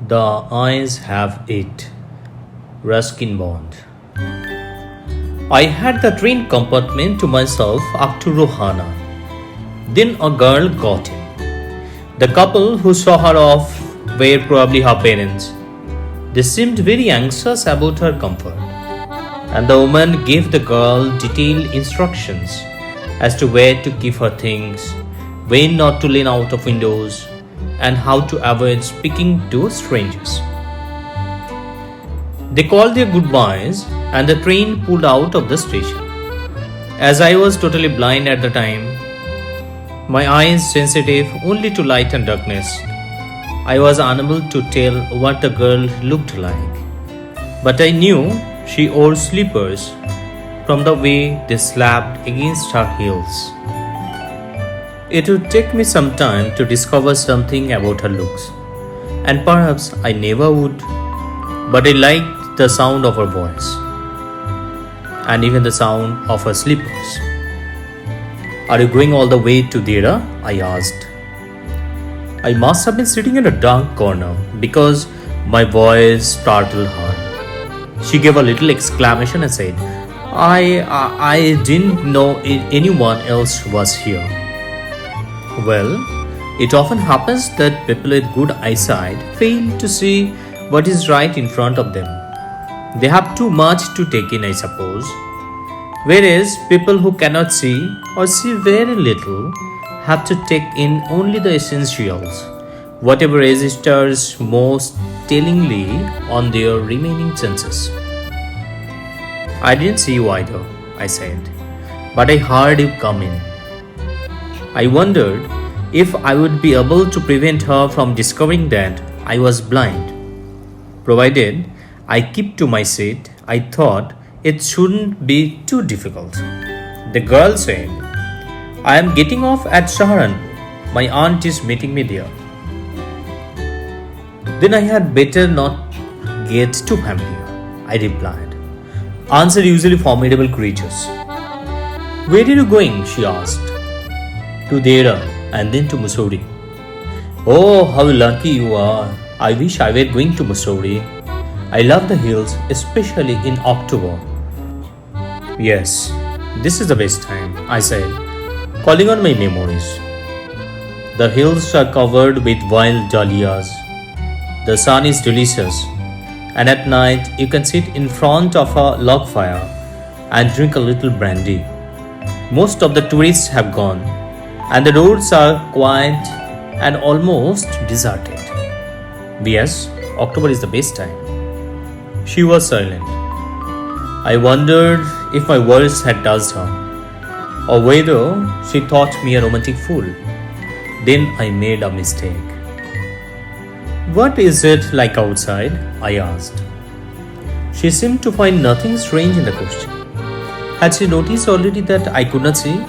The eyes have it. Ruskin Bond. I had the train compartment to myself up to Rohana. Then a girl got in. The couple who saw her off were probably her parents. They seemed very anxious about her comfort, and the woman gave the girl detailed instructions as to where to keep her things, when not to lean out of windows, and how to avoid speaking to strangers. They called their goodbyes and the train pulled out of the station. As I was totally blind at the time, my eyes sensitive only to light and darkness, I was unable to tell what the girl looked like. But I knew she wore slippers from the way they slapped against her heels. It would take me some time to discover something about her looks, and perhaps I never would, but I liked the sound of her voice, and even the sound of her slippers. Are you going all the way to Dera? I asked. I must have been sitting in a dark corner because my voice startled her. She gave a little exclamation and said, I didn't know anyone else was here. Well, it often happens that people with good eyesight fail to see what is right in front of them. They have too much to take in, I suppose. Whereas people who cannot see or see very little have to take in only the essentials, whatever registers most tellingly on their remaining senses. I didn't see you either, I said, but I heard you come in. I wondered if I would be able to prevent her from discovering that I was blind. Provided I keep to my seat, I thought it shouldn't be too difficult. The girl said, I am getting off at Saharan. My aunt is meeting me there. Then I had better not get too familiar, I replied. Aunts are usually formidable creatures. Where are you going? She asked. To Dera and then to Mussoorie. Oh, how lucky you are. I wish I were going to Mussoorie. I love the hills, especially in October. Yes, this is the best time, I said, calling on my memories. The hills are covered with wild dahlias. The sun is delicious, and at night you can sit in front of a log fire and drink a little brandy. Most of the tourists have gone, and the roads are quiet and almost deserted. Yes, October is the best time. She was silent. I wondered if my words had touched her, or whether she thought me a romantic fool. Then I made a mistake. What is it like outside? I asked. She seemed to find nothing strange in the question. Had she noticed already that I could not see?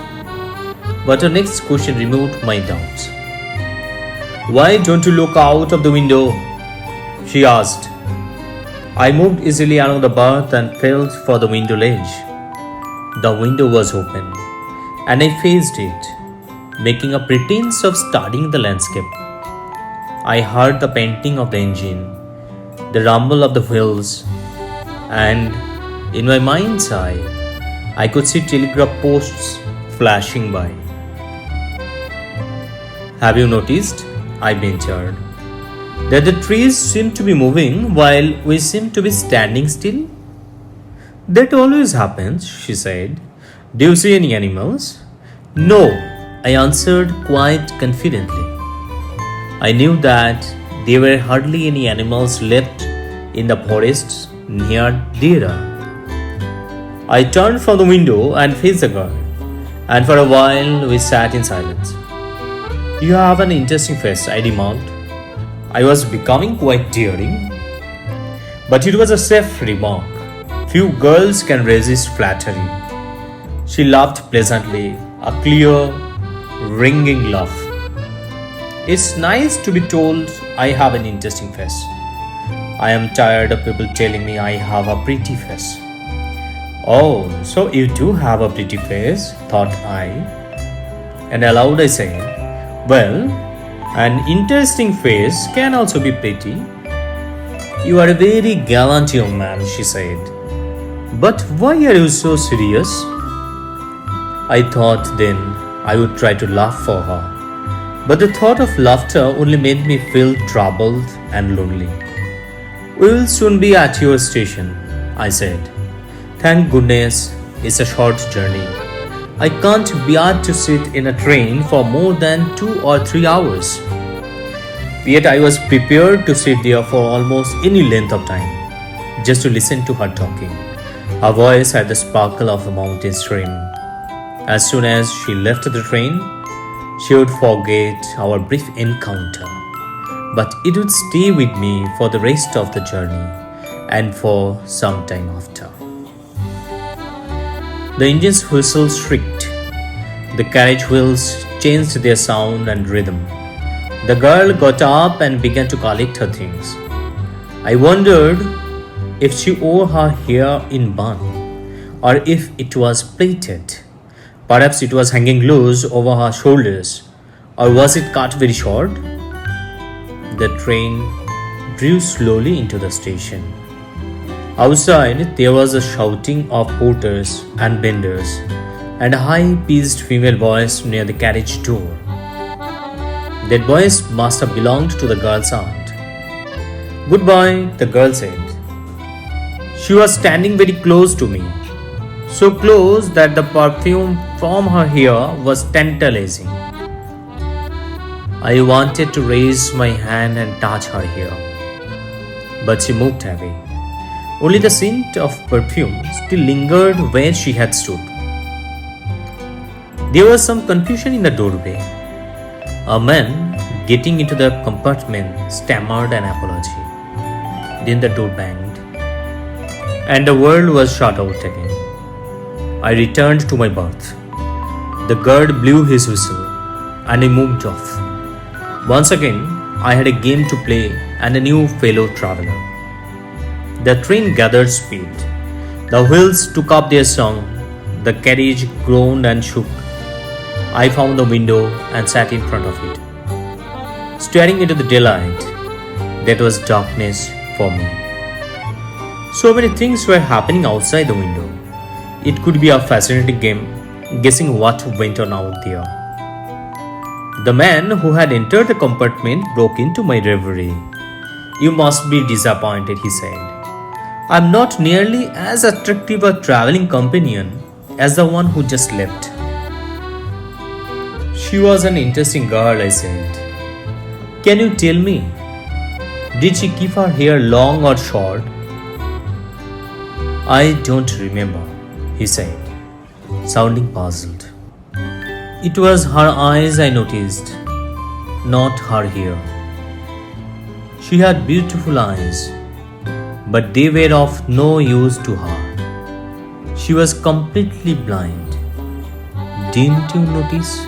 But her next question removed my doubts. Why don't you look out of the window? She asked. I moved easily along the berth and felt for the window ledge. The window was open, and I faced it, making a pretense of studying the landscape. I heard the panting of the engine, the rumble of the wheels, and in my mind's eye, I could see telegraph posts flashing by. Have you noticed? I ventured. That the trees seem to be moving while we seem to be standing still? That always happens, she said. Do you see any animals? No, I answered quite confidently. I knew that there were hardly any animals left in the forests near Dera. I turned from the window and faced the girl, and for a while we sat in silence. You have an interesting face, I remarked. I was becoming quite daring, but it was a safe remark. Few girls can resist flattery. She laughed pleasantly, a clear, ringing laugh. It's nice to be told I have an interesting face. I am tired of people telling me I have a pretty face. Oh, so you do have a pretty face, thought I. And aloud I said, well, an interesting face can also be pretty. You are a very gallant young man, she said. But why are you so serious? I thought then I would try to laugh for her. But the thought of laughter only made me feel troubled and lonely. We will soon be at your station, I said. Thank goodness it's a short journey. I can't bear to sit in a train for more than 2 or 3 hours. Yet I was prepared to sit there for almost any length of time, just to listen to her talking. Her voice had the sparkle of a mountain stream. As soon as she left the train, she would forget our brief encounter, but it would stay with me for the rest of the journey and for some time after. The engine's whistle shrieked. The carriage wheels changed their sound and rhythm. The girl got up and began to collect her things. I wondered if she wore her hair in bun or if it was plaited. Perhaps it was hanging loose over her shoulders, or was it cut very short? The train drew slowly into the station. Outside, there was a shouting of porters and vendors, and a high-pitched female voice near the carriage door. That voice must have belonged to the girl's aunt. Goodbye, the girl said. She was standing very close to me, so close that the perfume from her hair was tantalizing. I wanted to raise my hand and touch her hair, but she moved away. Only the scent of perfume still lingered where she had stood. There was some confusion in the doorway. A man getting into the compartment stammered an apology. Then the door banged, and the world was shut out again. I returned to my berth. The guard blew his whistle, and I moved off. Once again, I had a game to play and a new fellow traveler. The train gathered speed. The wheels took up their song. The carriage groaned and shook. I found the window and sat in front of it, staring into the daylight that was darkness for me. So many things were happening outside the window. It could be a fascinating game, guessing what went on out there. The man who had entered the compartment broke into my reverie. You must be disappointed, he said. I'm not nearly as attractive a traveling companion as the one who just left. She was an interesting girl, I said. Can you tell me, did she keep her hair long or short? I don't remember, he said, sounding puzzled. It was her eyes I noticed, not her hair. She had beautiful eyes, but they were of no use to her. She was completely blind. Didn't you notice?